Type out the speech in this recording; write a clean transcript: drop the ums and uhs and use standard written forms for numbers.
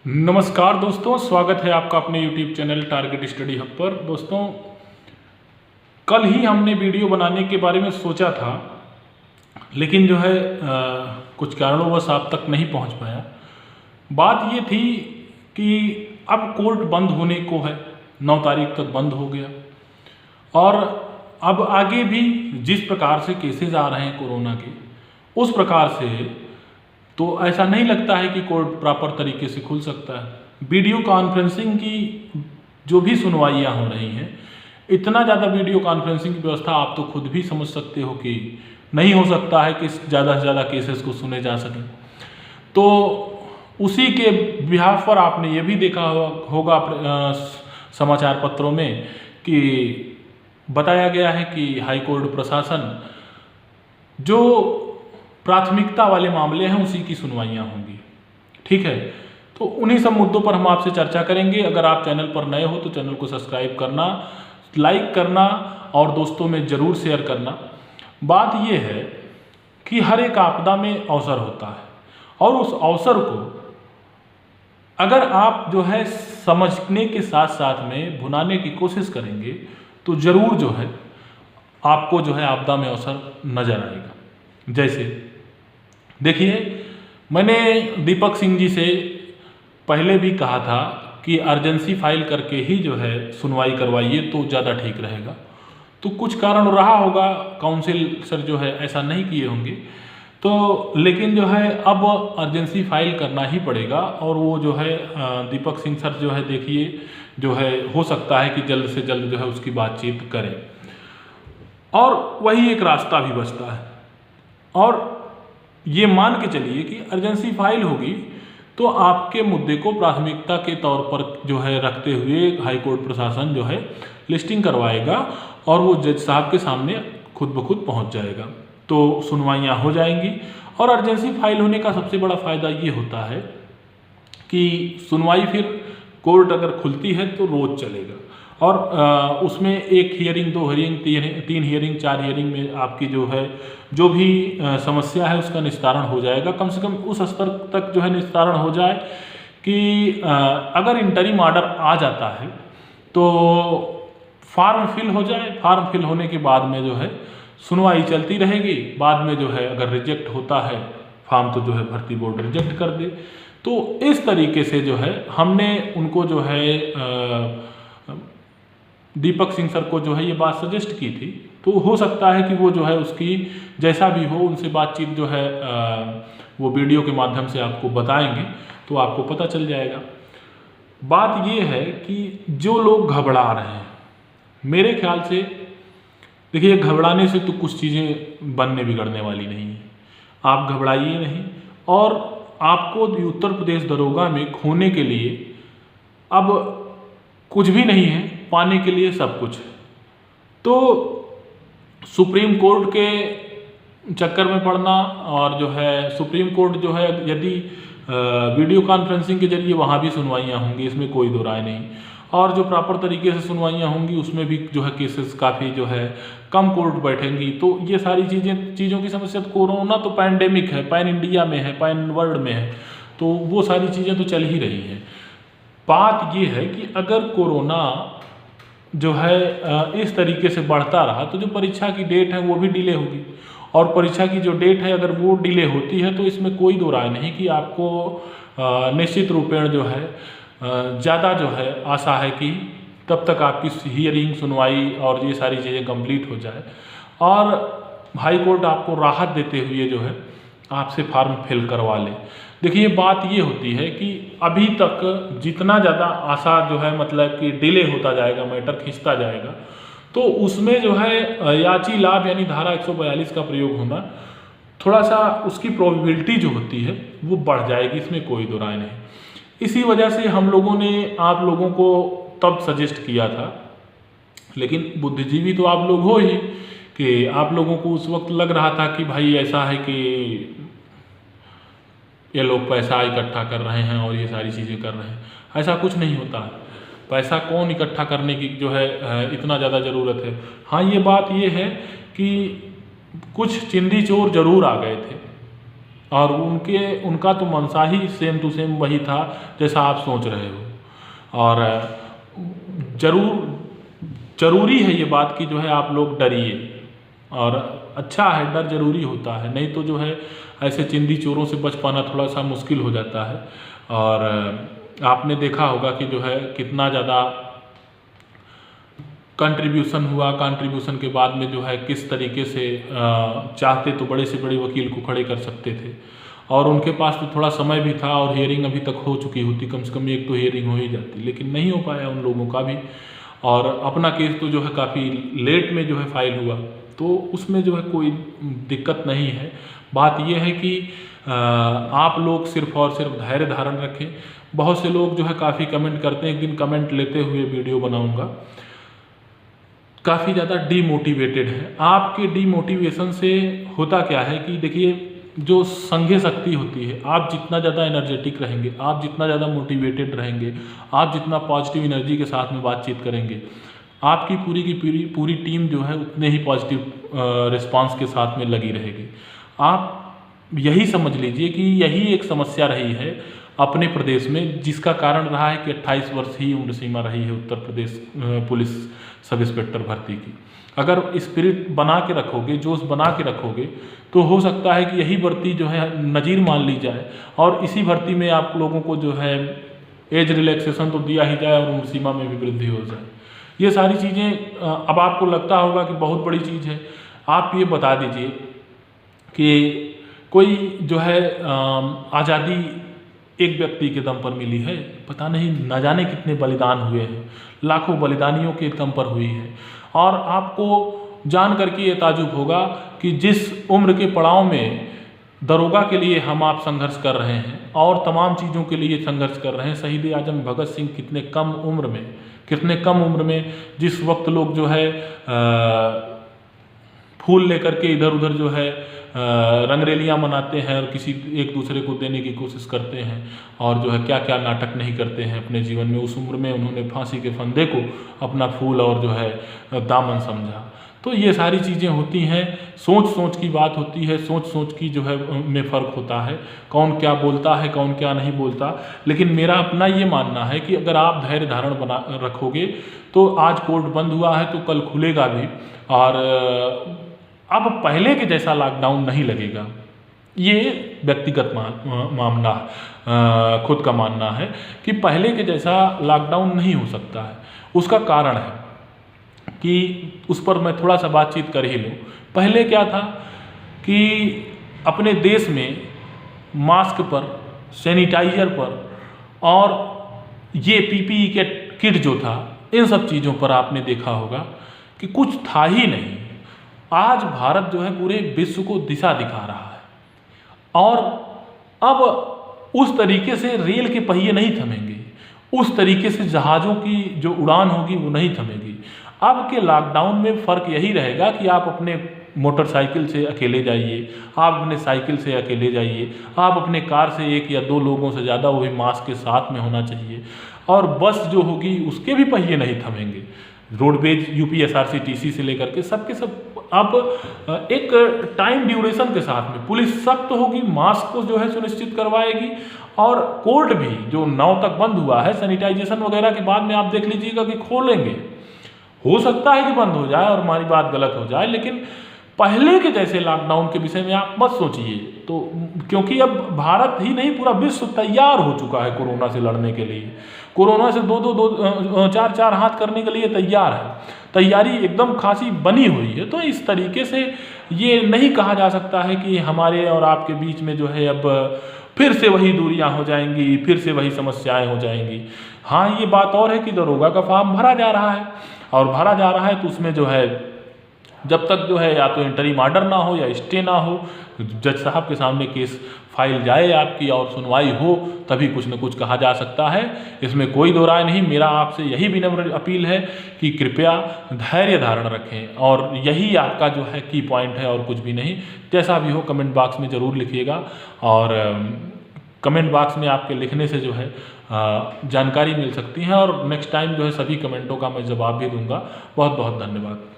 नमस्कार दोस्तों, स्वागत है आपका अपने YouTube channel target study hub पर। दोस्तों, कल ही हमने वीडियो बनाने के बारे में सोचा था, लेकिन जो है कुछ कारणोंवश आप तक नहीं पहुंच पाया। बात ये थी कि अब कोर्ट बंद होने को है, 9 तारीख तक बंद हो गया और अब आगे भी जिस प्रकार से केसेस आ रहे हैं कोरोना के, उस प्रकार से तो ऐसा नहीं लगता है कि कोर्ट प्रॉपर तरीके से खुल सकता है। वीडियो कॉन्फ्रेंसिंग की जो भी सुनवाइयाँ हो रही हैं, इतना ज़्यादा वीडियो कॉन्फ्रेंसिंग की व्यवस्था आप तो खुद भी समझ सकते हो कि नहीं हो सकता है कि ज़्यादा से ज़्यादा केसेस को सुने जा सकें। तो उसी के बिहाफ पर आपने ये भी देखा होगा समाचार पत्रों में कि बताया गया है कि हाई कोर्ट प्रशासन जो प्राथमिकता वाले मामले हैं उसी की सुनवाइयाँ होंगी। ठीक है, तो उन्हीं सब मुद्दों पर हम आपसे चर्चा करेंगे। अगर आप चैनल पर नए हो तो चैनल को सब्सक्राइब करना, लाइक करना और दोस्तों में ज़रूर शेयर करना। बात ये है कि हर एक आपदा में अवसर होता है और उस अवसर को अगर आप जो है समझने के साथ साथ में भुनाने की कोशिश करेंगे तो ज़रूर जो है आपको जो है आपदा में अवसर नज़र आएगा। जैसे देखिए, मैंने दीपक सिंह जी से पहले भी कहा था कि अर्जेंसी फाइल करके ही जो है सुनवाई करवाइए तो ज़्यादा ठीक रहेगा। तो कुछ कारण रहा होगा, काउंसिल सर जो है ऐसा नहीं किए होंगे, तो लेकिन जो है अब अर्जेंसी फाइल करना ही पड़ेगा। और वो जो है दीपक सिंह सर जो है देखिए जो है हो सकता है कि जल्द से जल्द जो है उसकी बातचीत करें और वही एक रास्ता भी बचता है। और ये मान के चलिए कि अर्जेंसी फाइल होगी तो आपके मुद्दे को प्राथमिकता के तौर पर जो है रखते हुए हाई कोर्ट प्रशासन जो है लिस्टिंग करवाएगा और वो जज साहब के सामने खुद ब खुद पहुंच जाएगा, तो सुनवाइयाँ हो जाएंगी। और अर्जेंसी फाइल होने का सबसे बड़ा फ़ायदा ये होता है कि सुनवाई फिर कोर्ट अगर खुलती है तो रोज़ चलेगा और उसमें 1 हियरिंग, 2 हियरिंग, 3 हियरिंग, 4 हियरिंग में आपकी जो है जो भी समस्या है उसका निस्तारण हो जाएगा। कम से कम उस स्तर तक जो है निस्तारण हो जाए कि अगर इंटरिम ऑर्डर आ जाता है तो फॉर्म फिल हो जाए। फॉर्म फिल होने के बाद में जो है सुनवाई चलती रहेगी। बाद में जो है अगर रिजेक्ट होता है फॉर्म तो जो है भर्ती बोर्ड रिजेक्ट कर दे। तो इस तरीके से जो है हमने उनको जो है दीपक सिंह सर को जो है ये बात सजेस्ट की थी। तो हो सकता है कि वो जो है उसकी जैसा भी हो उनसे बातचीत जो है वो वीडियो के माध्यम से आपको बताएंगे तो आपको पता चल जाएगा। बात ये है कि जो लोग घबरा रहे हैं, मेरे ख्याल से देखिए घबराने से तो कुछ चीज़ें बनने बिगड़ने वाली नहीं है। आप घबराइए नहीं। और आपको उत्तर प्रदेश दरोगा में खोने के लिए अब कुछ भी नहीं है, पाने के लिए सब कुछ है। तो सुप्रीम कोर्ट के चक्कर में पड़ना और जो है सुप्रीम कोर्ट जो है यदि वीडियो कॉन्फ्रेंसिंग के जरिए वहाँ भी सुनवाइयाँ होंगी, इसमें कोई दो राय नहीं। और जो प्रॉपर तरीके से सुनवाइयाँ होंगी उसमें भी जो है केसेस काफ़ी जो है कम कोर्ट बैठेंगी। तो ये सारी चीज़ों की समस्या, तो कोरोना तो पैंडेमिक है, पैन इंडिया में है, पैन वर्ल्ड में है, तो वो सारी चीज़ें तो चल ही रही हैं। बात ये है कि अगर कोरोना जो है इस तरीके से बढ़ता रहा तो जो परीक्षा की डेट है वो भी डिले होगी। और परीक्षा की जो डेट है अगर वो डिले होती है तो इसमें कोई दो राय नहीं कि आपको निश्चित रूपेण जो है ज़्यादा जो है आशा है कि तब तक आपकी हियरिंग, सुनवाई और ये सारी चीज़ें कंप्लीट हो जाए और हाई कोर्ट आपको राहत देते हुए जो है आपसे फॉर्म फिल करवा ले। देखिए, बात ये होती है कि अभी तक जितना ज़्यादा आशा जो है मतलब कि डिले होता जाएगा, मैटर खिंचता जाएगा, तो उसमें जो है याची लाभ यानी धारा 142 का प्रयोग होना थोड़ा सा उसकी प्रोबेबिलिटी जो होती है वो बढ़ जाएगी, इसमें कोई दो राय नहीं। इसी वजह से हम लोगों ने आप लोगों को तब सजेस्ट किया था, लेकिन बुद्धिजीवी तो आप लोग हो ही, कि आप लोगों को उस वक्त लग रहा था कि भाई ऐसा है कि ये लोग पैसा इकट्ठा कर रहे हैं और ये सारी चीज़ें कर रहे हैं। ऐसा कुछ नहीं होता है। पैसा कौन इकट्ठा करने की जो है इतना ज़्यादा ज़रूरत है। हाँ, ये बात ये है कि कुछ चिंदी चोर ज़रूर आ गए थे और उनका तो मंशा ही सेम टू सेम वही था जैसा आप सोच रहे हो। और ज़रूरी है ये बात कि जो है आप लोग डरिए, और अच्छा है, डर ज़रूरी होता है, नहीं तो जो है ऐसे चिंदी चोरों से बच पाना थोड़ा सा मुश्किल हो जाता है। और आपने देखा होगा कि जो है कितना ज़्यादा कंट्रीब्यूशन हुआ, कंट्रीब्यूशन के बाद में जो है किस तरीके से चाहते तो बड़े से बड़े वकील को खड़े कर सकते थे, और उनके पास तो थोड़ा समय भी था और हियरिंग अभी तक हो चुकी होती, कम से कम एक तो हियरिंग हो ही जाती, लेकिन नहीं हो पाया उन लोगों का भी। और अपना केस तो जो है काफ़ी लेट में जो है फाइल हुआ, तो उसमें जो है कोई दिक्कत नहीं है। बात यह है कि आप लोग सिर्फ और सिर्फ धैर्य धारण रखें। बहुत से लोग जो है काफ़ी कमेंट करते हैं, एक दिन कमेंट लेते हुए वीडियो बनाऊंगा, काफ़ी ज़्यादा डीमोटिवेटेड है। आपके डीमोटिवेशन से होता क्या है कि देखिए, जो संघीय शक्ति होती है, आप जितना ज़्यादा एनर्जेटिक रहेंगे, आप जितना ज़्यादा मोटिवेटेड रहेंगे, आप जितना पॉजिटिव एनर्जी के साथ में बातचीत करेंगे, आपकी पूरी की पूरी टीम जो है उतने ही पॉजिटिव रिस्पांस के साथ में लगी रहेगी। आप यही समझ लीजिए कि यही एक समस्या रही है अपने प्रदेश में, जिसका कारण रहा है कि 28 वर्ष ही उम्र सीमा रही है Uttar Pradesh police sub inspector भर्ती की। अगर स्पिरिट बना के रखोगे, जोश बना के रखोगे, तो हो सकता है कि यही भर्ती जो है नज़ीर मान ली जाए, और इसी भर्ती में आप लोगों को जो है एज रिलैक्सेशन तो दिया ही जाए और उम्र सीमा में भी वृद्धि हो जाए। ये सारी चीज़ें अब आपको लगता होगा कि बहुत बड़ी चीज़ है। आप ये बता दीजिए कि कोई जो है आज़ादी एक व्यक्ति के दम पर मिली है, पता नहीं न जाने कितने बलिदान हुए हैं, लाखों बलिदानियों के दम पर हुई है। और आपको जान करके ये ताजुब होगा कि जिस उम्र के पड़ाव में दरोगा के लिए हम आप संघर्ष कर रहे हैं और तमाम चीज़ों के लिए संघर्ष कर रहे हैं, शहीद आजम भगत सिंह कितने कम उम्र में जिस वक्त लोग जो है फूल लेकर के इधर उधर जो है रंगरेलियाँ मनाते हैं और किसी एक दूसरे को देने की कोशिश करते हैं, और जो है क्या क्या नाटक नहीं करते हैं अपने जीवन में, उस उम्र में उन्होंने फांसी के फंदे को अपना फूल और जो है दामन समझा। तो ये सारी चीज़ें होती हैं, सोच की बात होती है, सोच की जो है में फ़र्क होता है, कौन क्या बोलता है, कौन क्या नहीं बोलता। लेकिन मेरा अपना ये मानना है कि अगर आप धैर्य धारण बना रखोगे तो आज कोर्ट बंद हुआ है तो कल खुलेगा भी, और अब पहले के जैसा लॉकडाउन नहीं लगेगा। ये व्यक्तिगत मामला खुद का मानना है कि पहले के जैसा लॉकडाउन नहीं हो सकता है। उसका कारण है कि उस पर मैं थोड़ा सा बातचीत कर ही लूँ। पहले क्या था कि अपने देश में मास्क पर, सैनिटाइजर पर और ये पीपीई के किट जो था, इन सब चीज़ों पर आपने देखा होगा कि कुछ था ही नहीं। आज भारत जो है पूरे विश्व को दिशा दिखा रहा है, और अब उस तरीके से रेल के पहिए नहीं थमेंगे, उस तरीके से जहाज़ों की जो उड़ान होगी वो नहीं थमेगी। अब के लॉकडाउन में फ़र्क यही रहेगा कि आप अपने मोटरसाइकिल से अकेले जाइए, आप अपने साइकिल से अकेले जाइए, आप अपने कार से 1 या 2 लोगों से ज़्यादा, वो भी मास्क के साथ में होना चाहिए। और बस जो होगी उसके भी पहिए नहीं थमेंगे। रोडवेज, यूपीएसआरटीसी से लेकर के सबके सब अब एक टाइम ड्यूरेशन के साथ में पुलिस सख्त होगी, मास्क को जो है सुनिश्चित करवाएगी, और कोर्ट भी जो 9 तक बंद हुआ है, सैनिटाइजेशन वगैरह के बाद में आप देख लीजिएगा कि खोलेंगे। हो सकता है कि बंद हो जाए और हमारी बात गलत हो जाए, लेकिन पहले के जैसे लॉकडाउन के विषय में आप मत सोचिए। तो क्योंकि अब भारत ही नहीं पूरा विश्व तैयार हो चुका है कोरोना से लड़ने के लिए, कोरोना से 2-2, 4-4 हाथ करने के लिए तैयार है, तैयारी एकदम खासी बनी हुई है। तो इस तरीके से ये नहीं कहा जा सकता है कि हमारे और आपके बीच में जो है अब फिर से वही दूरियां हो जाएंगी, फिर से वही समस्याएं हो जाएंगी। हाँ, ये बात और है कि दरोगा का फॉर्म भरा जा रहा है, और भरा जा रहा है तो उसमें जो है जब तक जो है या तो इंटरिम ऑर्डर ना हो या स्टे ना हो, जज साहब के सामने केस फाइल जाए आपकी और सुनवाई हो, तभी कुछ न कुछ कहा जा सकता है। इसमें कोई दो राय नहीं। मेरा आपसे यही विनम्र अपील है कि कृपया धैर्य धारण रखें, और यही आपका जो है की पॉइंट है और कुछ भी नहीं। जैसा भी हो कमेंट बॉक्स में ज़रूर लिखिएगा, और कमेंट बॉक्स में आपके लिखने से जो है जानकारी मिल सकती है, और नेक्स्ट टाइम जो है सभी कमेंटों का मैं जवाब भी दूंगा। बहुत बहुत धन्यवाद।